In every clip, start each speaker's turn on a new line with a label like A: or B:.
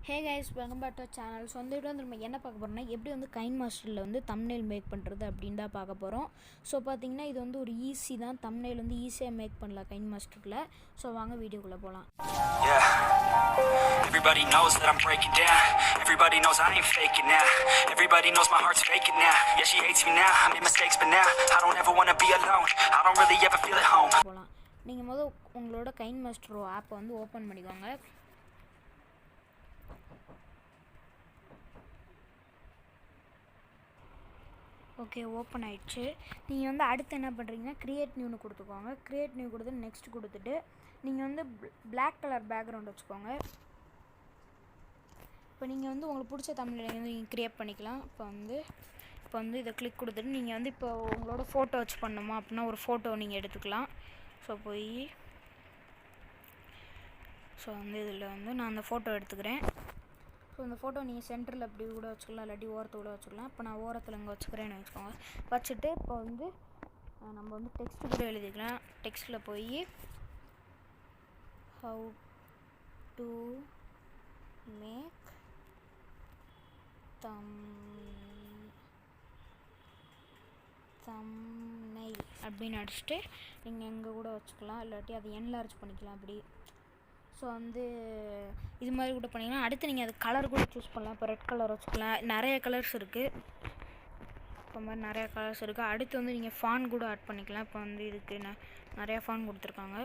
A: Hey guys, welcome back to channel. So வந்து நம்ம என்ன பார்க்க போகிறோம்னா, எப்படி வந்து கைன் மாஸ்டரில் வந்து தம்ப்நெயில் மேக் பண்ணுறது அப்படின்னு தான் பார்க்க போகிறோம். ஸோ பார்த்தீங்கன்னா இது வந்து ஒரு ஈஸி தான். தம்ப்நெயில் வந்து ஈஸியாக மேக் பண்ணலாம் கைன் மாஸ்டரில். ஸோ வாங்க வீடியோக்குள்ளே போகலாம்.
B: Everybody knows that I'm breaking down. Everybody knows I ain't faking now. Everybody knows my heart's faking now. Yeah, she hates me now. I made mistakes, but now I don't ever want to be alone. I don't really ever feel at home.
A: போகலாம். நீங்கள் முதல் உங்களோட கைன் master ஆப்பை வந்து open பண்ணிக்கோங்க. Okay, open ஆகிடுச்சு. நீங்கள் வந்து அடுத்து என்ன பண்ணுறீங்கன்னா, க்ரியேட் நியூன்னு கொடுத்துக்கோங்க. க்ரியேட் நியூ கொடுத்து நெக்ஸ்ட் கொடுத்துட்டு நீங்கள் வந்து பிளாக் கலர் பேக்ரவுண்ட் வச்சுக்கோங்க. இப்போ நீங்கள் வந்து உங்களுக்கு பிடிச்ச தமிழில் வந்து நீங்கள் க்ரியேட் பண்ணிக்கலாம். இப்போ வந்து இதை கிளிக் கொடுத்துட்டு நீங்கள் வந்து இப்போ உங்களோட ஃபோட்டோ வச்சு பண்ணணுமா அப்படின்னா ஒரு ஃபோட்டோ நீங்கள் எடுத்துக்கலாம். ஸோ வந்து இதில் வந்து நான் அந்த ஃபோட்டோ எடுத்துக்கிறேன். ஸோ இந்த ஃபோட்டோ நீங்கள் சென்டரில் அப்படி கூட வச்சுக்கலாம், இல்லாட்டி ஓரத்தை கூட வச்சுக்கலாம். இப்போ நான் ஓரத்தில் இங்கே வச்சுக்கிறேன்னு வச்சுக்கோங்க. வச்சுட்டு இப்போ வந்து நம்ம வந்து டெக்ஸ்ட் கூட எழுதிக்கலாம். டெக்ஸ்ட்டில் போய் ஹவு டு மேக் தம்ப்நெயில் அப்படின்னு அடிச்சுட்டு நீங்கள் எங்கே கூட வச்சுக்கலாம், இல்லாட்டி அதை என்லார்ஜ் பண்ணிக்கலாம் அப்படி. ஸோ வந்து இது மாதிரி கூட பண்ணிங்கன்னா அடுத்து நீங்கள் அது கலர் கூட சூஸ் பண்ணலாம். இப்போ ரெட் கலர் வச்சுக்கலாம். நிறைய கலர்ஸ் இருக்குது. இப்போ மாதிரி நிறையா கலர்ஸ் இருக்குது. அடுத்து வந்து நீங்கள் ஃபான் கூட ஆட் பண்ணிக்கலாம். இப்போ வந்து இதுக்கு நிறையா ஃபான் கொடுத்துருக்காங்க.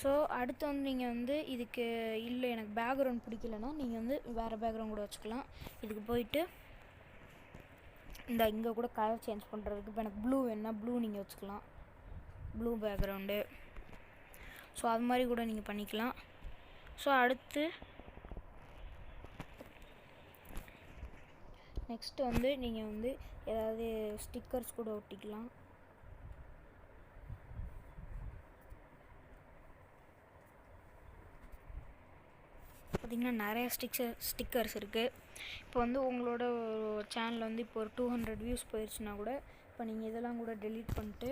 A: ஸோ அடுத்து வந்து நீங்கள் வந்து இதுக்கு இல்லை எனக்கு பேக்ரவுண்ட் பிடிக்கலன்னா நீங்கள் வந்து வேறு பேக்ரவுண்ட் கூட வச்சுக்கலாம். இதுக்கு போயிட்டு இங்கே கூட கலர் சேஞ்ச் பண்ணுறதுக்கு இப்போ எனக்கு ப்ளூ வேணுன்னா ப்ளூ நீங்கள் வச்சுக்கலாம், ப்ளூ பேக்ரவுண்டு. ஸோ அது மாதிரி கூட நீங்கள் பண்ணிக்கலாம். ஸோ அடுத்து நெக்ஸ்ட்டு வந்து நீங்கள் வந்து ஏதாவது ஸ்டிக்கர்ஸ் கூட ஒட்டிக்கலாம். பார்த்திங்கன்னா நிறைய ஸ்டிக்கர்ஸ் இருக்குது. இப்போ வந்து உங்களோட சேனலில் வந்து இப்போ ஒரு 200 வியூஸ் போயிடுச்சுன்னா கூட இப்போ நீங்கள் இதெல்லாம் கூட டெலீட் பண்ணிட்டு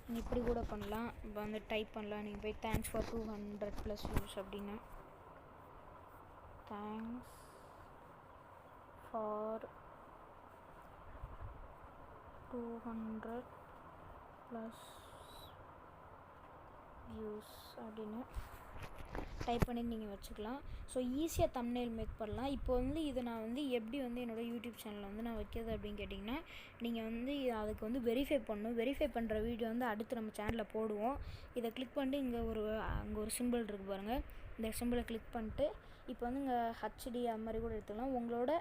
A: நீங்கள் இப்படி கூட பண்ணலாம். இப்போ வந்து டைப் பண்ணலாம். நீங்கள் போய் தேங்க்ஸ் ஃபார் 200+ வியூஸ் அப்படின்னு, தேங்க்ஸ் ஃபார் 200+ வியூஸ் அப்படின்னு டைப் பண்ணி நீங்கள் வச்சுக்கலாம். ஸோ ஈஸியாக தம்ப்நெயில் மேக் பண்ணலாம். இப்போ வந்து இது நான் வந்து எப்படி வந்து என்னோடய யூடியூப் சேனலில் வந்து நான் வைக்கிறது அப்படின்னு கேட்டிங்கன்னா, நீங்கள் வந்து அதுக்கு வந்து வெரிஃபை பண்ணணும். வெரிஃபை பண்ணுற வீடியோ வந்து அடுத்து நம்ம சேனலில் போடுவோம். இதை கிளிக் பண்ணிட்டு அங்கே ஒரு சிம்பிள் இருக்குது பாருங்கள். இந்த சிம்பிளை கிளிக் பண்ணிட்டு இப்போ வந்து இங்கே ஹச்டி அது மாதிரி கூட எடுத்துக்கலாம். உங்களோட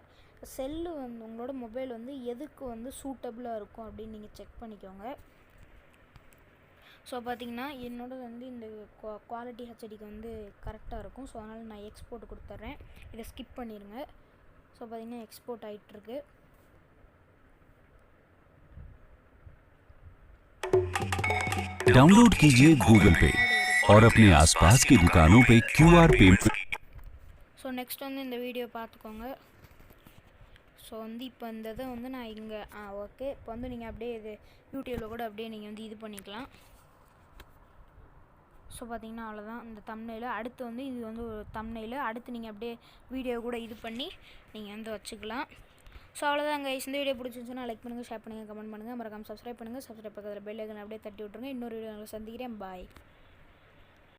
A: செல்லு வந்து உங்களோட மொபைல் வந்து எதுக்கு வந்து சூட்டபுளாக இருக்கும் அப்படின்னு நீங்கள் செக் பண்ணிக்கோங்க. ஸோ பார்த்திங்கன்னா என்னோடது வந்து இந்த குவாலிட்டி ஹெச்டிக்கு வந்து கரெக்டாக இருக்கும். ஸோ அதனால் நான் எக்ஸ்போர்ட் கொடுத்துட்றேன். இதை ஸ்கிப் பண்ணிடுங்க. ஸோ பார்த்திங்கன்னா எக்ஸ்போர்ட் ஆகிட்டுருக்கு.
C: डाउनलोड कीजिए गूगल पे और अपने आसपास की दुकानों पे QR पेमेंट.
A: ஸோ நெக்ஸ்ட் வந்து இந்த வீடியோ பார்த்துக்கோங்க. ஸோ வந்து இப்போ இந்த இதை வந்து நான் இங்கே ஓகே. இப்போ வந்து நீங்கள் அப்படியே இது யூடியூப்பில் கூட அப்படியே நீங்கள் வந்து இது பண்ணிக்கலாம். ஸோ பார்த்திங்கன்னா அவ்வளோதான் இந்த தம்ப்நெயில். அடுத்து வந்து இது வந்து ஒரு தம்ப்நெயில். அடுத்து நீங்கள் அப்படியே வீடியோ கூட இது பண்ணி நீங்கள் வந்து வச்சுக்கலாம். ஸோ அவ்வளோதான் கைஸ். இந்த வீடியோ பிடிச்சிருந்துச்சுன்னா லைக் பண்ணுங்கள், ஷேர் பண்ணுங்கள், கமெண்ட் பண்ணுங்கள், மறக்காமல் சப்ஸ்கிரைப் பண்ணுங்கள். சப்ஸ்கிரைப் பக்கத்தில் பெல் ஐக்கன் அப்படியே தட்டி விட்ருங்க. இன்னொரு வீடியோ சந்திக்கிறேன். பாய்.